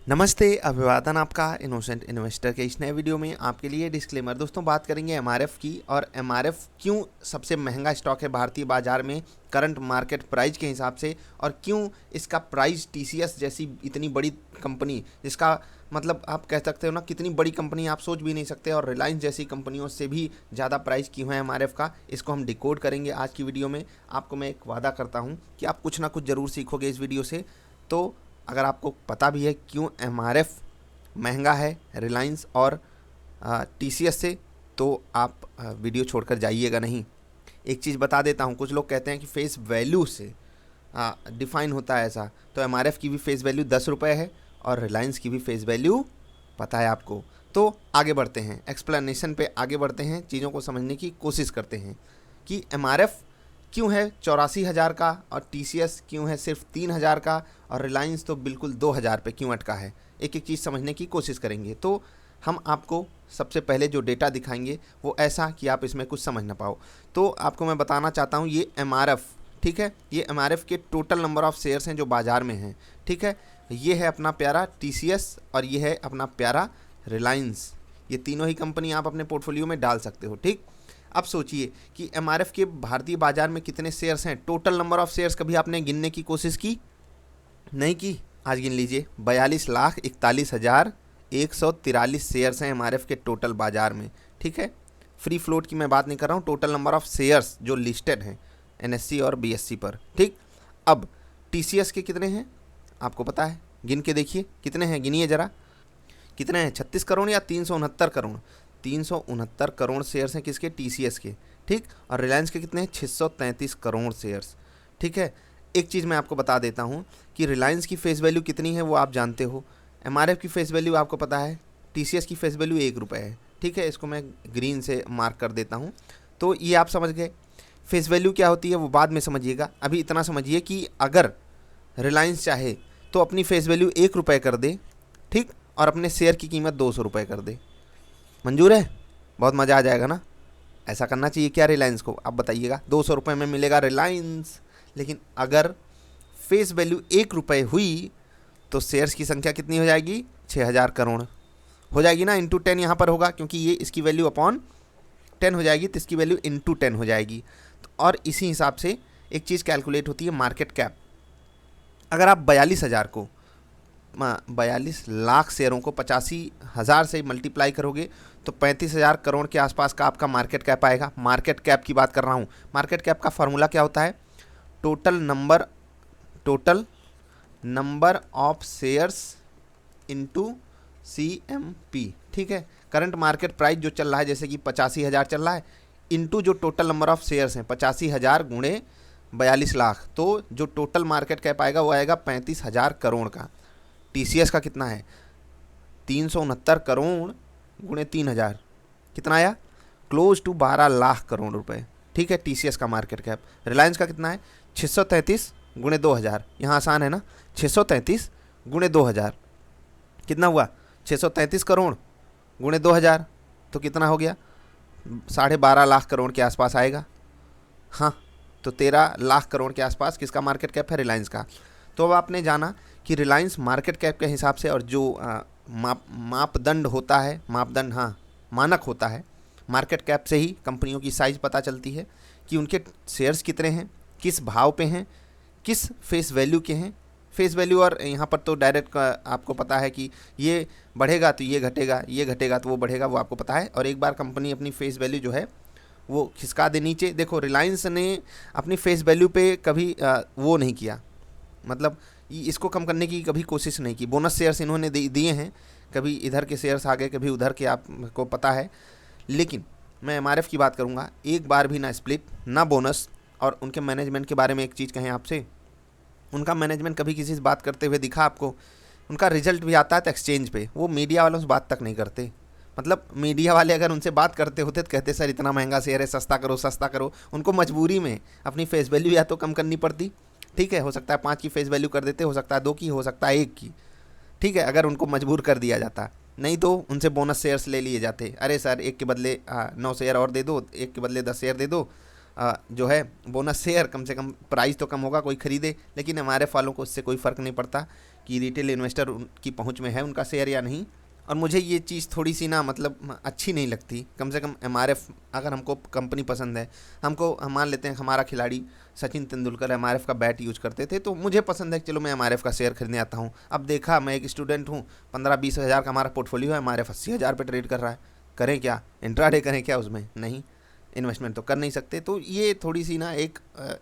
नमस्ते, अभिवादन आपका इनोसेंट इन्वेस्टर के इस नए वीडियो में आपके लिए डिस्क्लेमर। दोस्तों, बात करेंगे एमआरएफ की। और एमआरएफ क्यों सबसे महंगा स्टॉक है भारतीय बाजार में करंट मार्केट प्राइस के हिसाब से, और क्यों इसका प्राइस टीसीएस जैसी इतनी बड़ी कंपनी, जिसका मतलब आप कह सकते हो ना कितनी बड़ी कंपनी आप सोच भी नहीं सकते, और रिलायंस जैसी कंपनियों से भी ज़्यादा प्राइस क्यों है एमआरएफ का, इसको हम डिकोड करेंगे आज की वीडियो में। आपको मैं एक वादा करता हूँ कि आप कुछ ना कुछ ज़रूर सीखोगे इस वीडियो से। तो अगर आपको पता भी है क्यों एमआरएफ महंगा है रिलायंस और टीसीएस से, तो आप वीडियो छोड़कर जाइएगा नहीं। एक चीज़ बता देता हूँ, कुछ लोग कहते हैं कि फेस वैल्यू से डिफ़ाइन होता है ऐसा, तो एमआरएफ की भी फेस वैल्यू 10 रुपये है और रिलायंस की भी फेस वैल्यू पता है आपको। तो आगे बढ़ते हैं, एक्सप्लेनेशन पे आगे बढ़ते हैं, चीज़ों को समझने की कोशिश करते हैं कि एमआरएफ क्यों है 84,000 का और टीसीएस क्यों है सिर्फ 3,000 का, और रिलायंस तो बिल्कुल 2,000 पे क्यों अटका है। एक एक चीज़ समझने की कोशिश करेंगे। तो हम आपको सबसे पहले जो डेटा दिखाएंगे वो ऐसा कि आप इसमें कुछ समझ ना पाओ। तो आपको मैं बताना चाहता हूँ, ये एमआरएफ, ठीक है, ये एमआरएफ के टोटल नंबर ऑफ़ शेयर्स हैं जो बाज़ार में हैं, ठीक है। ये है अपना प्यारा टीसीएस और ये है अपना प्यारा रिलायंस। ये तीनों ही कंपनी आप अपने पोर्टफोलियो में डाल सकते हो, ठीक। अब सोचिए कि एमआरएफ के भारतीय बाजार में कितने शेयर्स हैं, टोटल नंबर ऑफ़ शेयर्स कभी आपने गिनने की कोशिश की? नहीं की? आज गिन लीजिए, 42,41,143 शेयर्स हैं एमआरएफ के टोटल बाजार में, ठीक है। फ्री फ्लोट की मैं बात नहीं कर रहा हूँ, टोटल नंबर ऑफ़ शेयर्स जो लिस्टेड हैं एनएससी और बीएससी पर, ठीक। अब टीसीएस के कितने हैं आपको पता है, गिन के देखिए कितने हैं, गिनिए ज़रा कितने हैं, 36 करोड़ या 369 करोड़? 369 करोड़ शेयर्स हैं किसके, टीसीएस के, ठीक। और रिलायंस के कितने हैं, 633 करोड़ शेयर्स, ठीक है। एक चीज़ मैं आपको बता देता हूँ कि रिलायंस की फेस वैल्यू कितनी है वो आप जानते हो, एमआरएफ की फेस वैल्यू आपको पता है, टीसीएस की फेस वैल्यू 1 रुपये है, ठीक है। इसको मैं ग्रीन से मार्क कर देता हूँ। तो ये आप समझ गए फेस वैल्यू क्या होती है, वो बाद में समझिएगा। अभी इतना समझिए कि अगर रिलायंस चाहे तो अपनी फेस वैल्यू 1 रुपये कर दे, ठीक, और अपने शेयर की कीमत 200 रुपये कर दे। मंजूर है? बहुत मज़ा आ जाएगा ना। ऐसा करना चाहिए क्या रिलायंस को, आप बताइएगा। 200 रुपये में मिलेगा रिलायंस, लेकिन अगर फेस वैल्यू 1 रुपये हुई तो शेयर्स की संख्या कितनी हो जाएगी, 6,000 करोड़ हो जाएगी ना। इंटू 10 यहाँ पर होगा, क्योंकि ये इसकी वैल्यू अपॉन 10 हो जाएगी, तो इसकी वैल्यू इंटू 10 हो जाएगी। और इसी हिसाब से एक चीज़ कैलकुलेट होती है मार्केट कैप। अगर आप 42,000 को 42 लाख शेयरों को 85,000 से मल्टीप्लाई करोगे तो 35,000 करोड़ के आसपास का आपका मार्केट कैप आएगा। मार्केट कैप की बात कर रहा हूँ। मार्केट कैप का फार्मूला क्या होता है, total number of shares into CMP, ठीक है। करंट मार्केट प्राइस जो चल रहा है, जैसे कि 85,000 चल रहा है, इनटू जो टोटल नंबर ऑफ शेयर्स हैं 85,000 गुणे 42 लाख, तो जो टोटल मार्केट कैप आएगा वो आएगा 35,000 करोड़ का। टीसीएस का कितना है, 369 करोड़ गुणे 3,000, कितना आया, क्लोज टू 12 लाख करोड़ रुपए, ठीक है। टीसीएस का मार्केट कैप। रिलायंस का कितना है, 633 गुणे 2,000, यहाँ आसान है ना, 633 गुणे 2,000 कितना हुआ, 633 करोड़ गुणे 2,000, तो कितना हो गया, 12.5 लाख करोड़ के आसपास आएगा। हाँ, तो 13 लाख करोड़ के आसपास किसका मार्केट कैप है, रिलायंस का। तो अब आपने जाना कि रिलायंस मार्केट कैप के हिसाब से, और जो मापदंड होता है, मापदंड हाँ मानक होता है, मार्केट कैप से ही कंपनियों की साइज़ पता चलती है कि उनके शेयर्स कितने हैं, किस भाव पे हैं, किस फेस वैल्यू के हैं। फेस वैल्यू, और यहाँ पर तो डायरेक्ट आपको पता है कि ये बढ़ेगा तो ये घटेगा, ये घटेगा तो वो बढ़ेगा, वो आपको पता है। और एक बार कंपनी अपनी फेस वैल्यू जो है वो खिसका दे नीचे। देखो, रिलायंस ने अपनी फेस वैल्यू पे कभी वो नहीं किया, मतलब इसको कम करने की कभी कोशिश नहीं की। बोनस शेयर्स इन्होंने दिए हैं, कभी इधर के शेयर्स आ गए, कभी उधर के, आपको पता है। लेकिन मैं एमआरएफ की बात करूंगा, एक बार भी ना स्प्लिट, ना बोनस। और उनके मैनेजमेंट के बारे में एक चीज़ कहें आपसे, उनका मैनेजमेंट कभी किसी से बात करते हुए दिखा आपको? उनका रिजल्ट भी आता है तो एक्सचेंज पे, वो मीडिया वालों से बात तक नहीं करते। मतलब मीडिया वाले अगर उनसे बात करते होते तो कहते सर इतना महंगा शेयर है, सस्ता करो सस्ता करो। उनको मजबूरी में अपनी फेस वैल्यू या तो कम करनी पड़ती, ठीक है, हो सकता है 5 की फेस वैल्यू कर देते, हो सकता है 2 की, हो सकता है 1 की, ठीक है, अगर उनको मजबूर कर दिया जाता। नहीं तो उनसे बोनस शेयर्स ले लिए जाते, अरे सर 1 के बदले 9 शेयर और दे दो, 1 के बदले 10 शेयर दे दो, जो है बोनस शेयर, कम से कम प्राइस तो कम होगा, कोई खरीदे। लेकिन एमआरएफ वालों को इससे कोई फ़र्क नहीं पड़ता, कि रिटेल इन्वेस्टर की पहुंच में है उनका शेयर या नहीं। और मुझे ये चीज़ थोड़ी सी ना मतलब अच्छी नहीं लगती। कम से कम एमआरएफ, अगर हमको कंपनी पसंद है, हमको हम मान लेते हैं हमारा खिलाड़ी सचिन तेंदुलकर एमआरएफ का बैट यूज करते थे, तो मुझे पसंद है कि चलो मैं एमआरएफ का शेयर खरीदने आता हूँ। अब देखा मैं एक स्टूडेंट हूँ, 15-20 हज़ार का हमारा पोर्टफोलियो है, एमआरएफ 80,000 पे ट्रेड कर रहा है। करें क्या? इंट्राडे करें क्या उसमें? नहीं, इन्वेस्टमेंट तो कर नहीं सकते। तो ये थोड़ी सी ना एक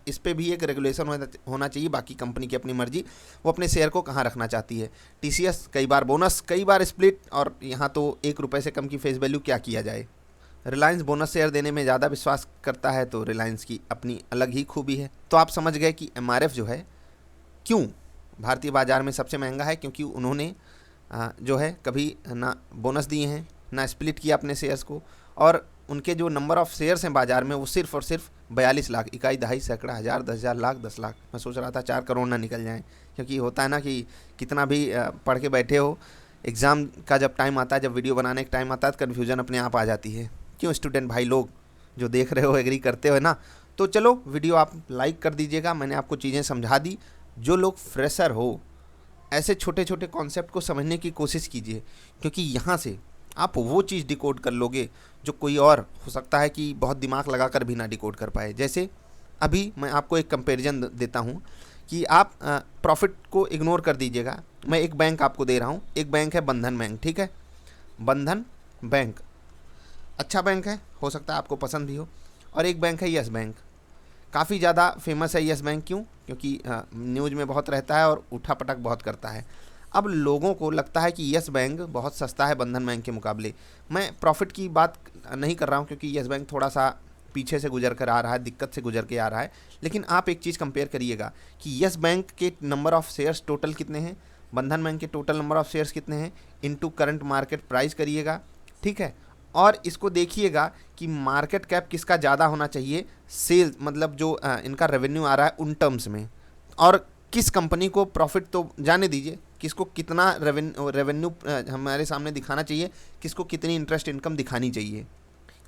इस पे भी एक रेगुलेशन होना चाहिए। बाकी कंपनी की अपनी मर्जी, वो अपने शेयर को कहाँ रखना चाहती है। टीसीएस कई बार बोनस, कई बार स्प्लिट, और यहाँ तो 1 रुपये से कम की फेस वैल्यू, क्या किया जाए। रिलायंस बोनस शेयर देने में ज़्यादा विश्वास करता है, तो रिलायंस की अपनी अलग ही खूबी है। तो आप समझ गए कि एमआरएफ जो है क्यों भारतीय बाज़ार में सबसे महंगा है, क्योंकि उन्होंने जो है कभी ना बोनस दिए हैं, ना स्प्लिट किया अपने शेयर्स को, और उनके जो नंबर ऑफ़ शेयर्स हैं बाज़ार में वो सिर्फ और सिर्फ 42 लाख, इकाई, दहाई, सैकड़ा, हज़ार, 10,000, लाख, 10 लाख। मैं सोच रहा था 4 करोड़ ना निकल जाएं, क्योंकि होता है ना कि कितना भी पढ़ के बैठे हो, एग्ज़ाम का जब टाइम आता है, जब वीडियो बनाने का टाइम आता है, तो कन्फ्यूज़न अपने आप आ जाती है। क्यों स्टूडेंट भाई लोग जो देख रहे हो एग्री करते हो ना? तो चलो वीडियो आप लाइक कर दीजिएगा। मैंने आपको चीज़ें समझा दी। जो लोग फ्रेशर हो, ऐसे छोटे छोटे कॉन्सेप्ट को समझने की कोशिश कीजिए, क्योंकि यहाँ से आप वो चीज़ डिकोड कर लोगे जो कोई और हो सकता है कि बहुत दिमाग लगाकर भी ना डिकोड कर पाए। जैसे अभी मैं आपको एक कंपैरिजन देता हूँ कि आप प्रॉफिट को इग्नोर कर दीजिएगा। मैं एक बैंक आपको दे रहा हूँ, एक बैंक है बंधन बैंक, ठीक है। बंधन बैंक अच्छा बैंक है, हो सकता है आपको पसंद भी हो। और एक बैंक है यस बैंक, काफ़ी ज़्यादा फेमस है यस बैंक। क्यों? क्योंकि न्यूज़ में बहुत रहता है और उठापटक बहुत करता है। अब लोगों को लगता है कि यस बैंक बहुत सस्ता है बंधन बैंक के मुकाबले। मैं प्रॉफिट की बात नहीं कर रहा हूँ, क्योंकि यस बैंक थोड़ा सा पीछे से गुजर कर आ रहा है, दिक्कत से गुजर के आ रहा है। लेकिन आप एक चीज़ कंपेयर करिएगा कि यस बैंक के नंबर ऑफ़ शेयर्स टोटल कितने हैं, बंधन बैंक के टोटल नंबर ऑफ़ शेयर्स कितने हैं, इनटू करंट मार्केट प्राइस करिएगा, ठीक है। और इसको देखिएगा कि मार्केट कैप किसका ज़्यादा होना चाहिए, सेल मतलब जो इनका रेवेन्यू आ रहा है उन टर्म्स में, और किस कंपनी को प्रॉफिट तो जाने दीजिए, किसको कितना रेवेन्यू हमारे सामने दिखाना चाहिए, किसको कितनी इंटरेस्ट इनकम दिखानी चाहिए।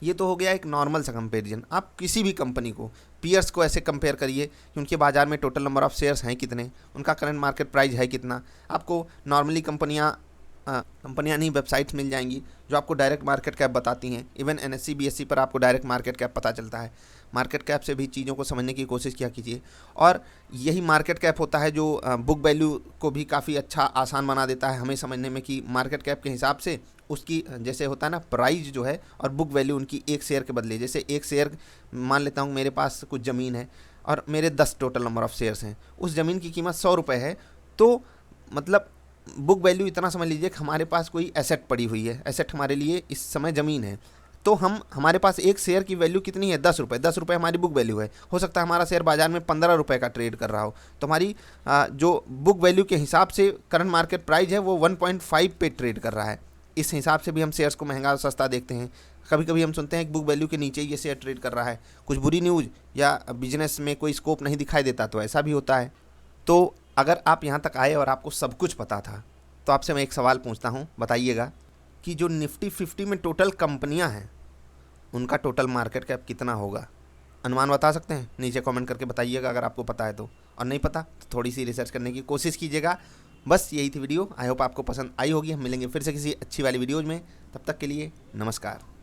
ये तो हो गया एक नॉर्मल सा कंपेरिजन। आप किसी भी कंपनी को, पीयर्स को ऐसे कंपेयर करिए कि उनके बाज़ार में टोटल नंबर ऑफ़ शेयर्स हैं कितने, उनका करंट मार्केट प्राइस है कितना। आपको नॉर्मली कंपनियां नहीं, वेबसाइट्स मिल जाएंगी जो आपको डायरेक्ट मार्केट कैप बताती हैं। इवन एनएससी बीएससी पर आपको डायरेक्ट मार्केट कैप पता चलता है। मार्केट कैप से भी चीज़ों को समझने की कोशिश किया कीजिए। और यही मार्केट कैप होता है जो बुक वैल्यू को भी काफ़ी अच्छा आसान बना देता है हमें समझने में, कि मार्केट कैप के हिसाब से उसकी जैसे होता है ना प्राइस जो है और बुक वैल्यू उनकी एक शेयर के बदले। जैसे एक शेयर मान लेता हूँ, मेरे पास कुछ ज़मीन है और मेरे 10 टोटल नंबर ऑफ़ शेयर्स हैं, उस ज़मीन की कीमत 100 रुपये है, तो मतलब बुक वैल्यू इतना समझ लीजिए कि हमारे पास कोई एसेट पड़ी हुई है, एसेट हमारे लिए इस समय ज़मीन है, तो हमारे पास एक शेयर की वैल्यू कितनी है, 10 रुपये। 10 रुपये हमारी बुक वैल्यू है। हो सकता है हमारा शेयर बाजार में 15 रुपये का ट्रेड कर रहा हो, तो हमारी जो बुक वैल्यू के हिसाब से करंट मार्केट प्राइस है वो 1.5 पे ट्रेड कर रहा है। इस हिसाब से भी हम शेयर्स को महंगा और सस्ता देखते हैं। कभी कभी हम सुनते हैं कि बुक वैल्यू के नीचे ये शेयर ट्रेड कर रहा है, कुछ बुरी न्यूज़ या बिजनेस में कोई स्कोप नहीं दिखाई देता, तो ऐसा भी होता है। तो अगर आप यहाँ तक आए और आपको सब कुछ पता था, तो आपसे मैं एक सवाल पूछता हूँ, बताइएगा कि जो निफ्टी 50 में टोटल कंपनियाँ हैं उनका टोटल मार्केट कैप कितना होगा? अनुमान बता सकते हैं? नीचे कमेंट करके बताइएगा अगर आपको पता है तो, और नहीं पता तो थोड़ी सी रिसर्च करने की कोशिश कीजिएगा। बस यही थी वीडियो। आई होप आपको पसंद आई होगी। हम मिलेंगे फिर से किसी अच्छी वाली वीडियोज़ में। तब तक के लिए नमस्कार।